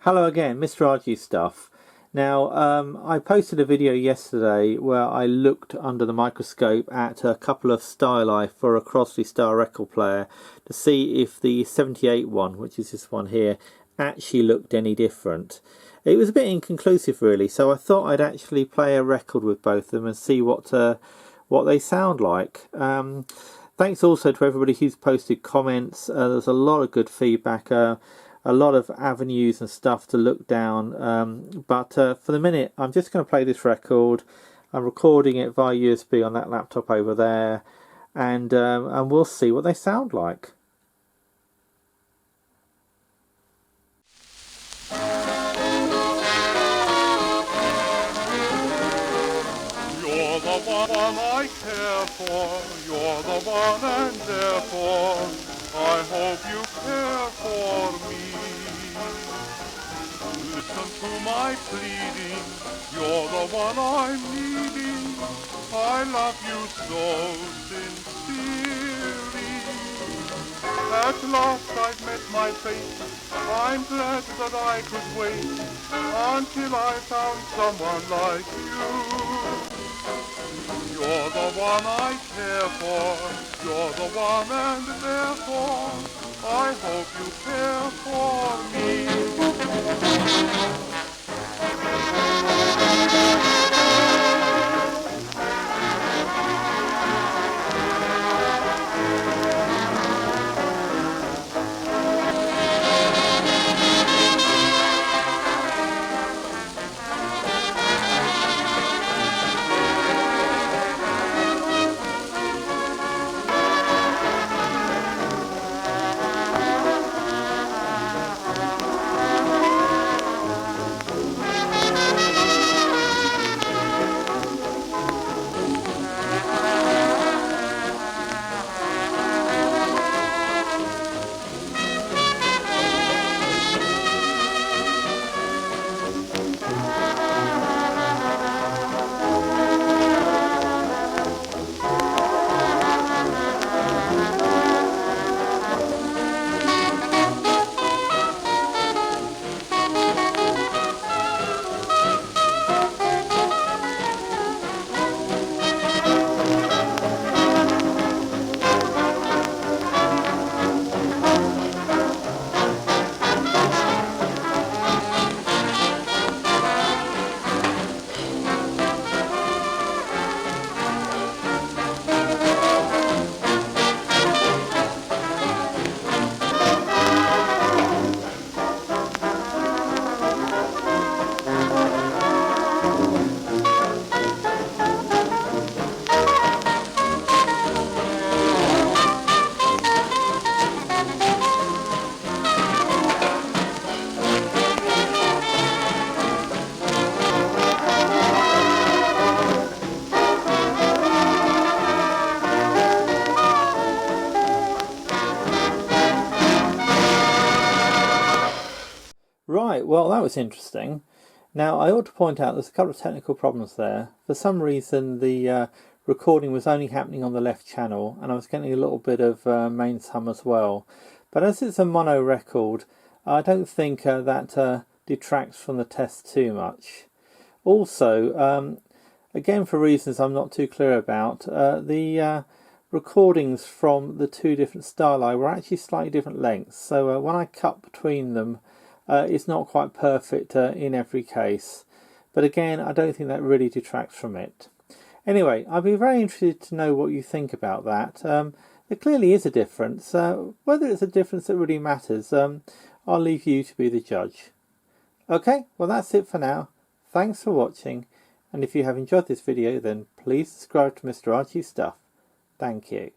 Hello again, Mr. RG Stuff. Now, I posted a video yesterday where I looked under the microscope at a couple of styli for a Crosley style record player to see if the 78 one, which is this one here, actually looked any different. It was a bit inconclusive really, so I thought I'd actually play a record with both of them and see what they sound like. Thanks also to everybody who's posted comments. There's a lot of good feedback. A lot of avenues and stuff to look down, but for the minute I'm just going to play this record. I'm recording it via USB on that laptop over there, and we'll see what they sound like. You're the one I care for, you're the one, and therefore I hope you care for me. Listen to my pleading, you're the one I'm needing. I love you so sincerely. At last I've met my fate, I'm glad that I could wait until I found someone like you. You're the one I care for, you're the one, and therefore I hope you care for me. Right, well that was interesting. Now I ought to point out there's a couple of technical problems there. For some reason the recording was only happening on the left channel, and I was getting a little bit of main sum as well. But as it's a mono record, I don't think that detracts from the test too much. Also, again for reasons I'm not too clear about, the recordings from the two different styli were actually slightly different lengths, so when I cut between them it's not quite perfect in every case, but again I don't think that really detracts from it. Anyway, I'd be very interested to know what you think about that. There clearly is a difference. Whether it's a difference that really matters, I'll leave you to be the judge. Okay, well that's it for now. Thanks for watching, and if you have enjoyed this video then please subscribe to Mr. RG Stuff. Thank you.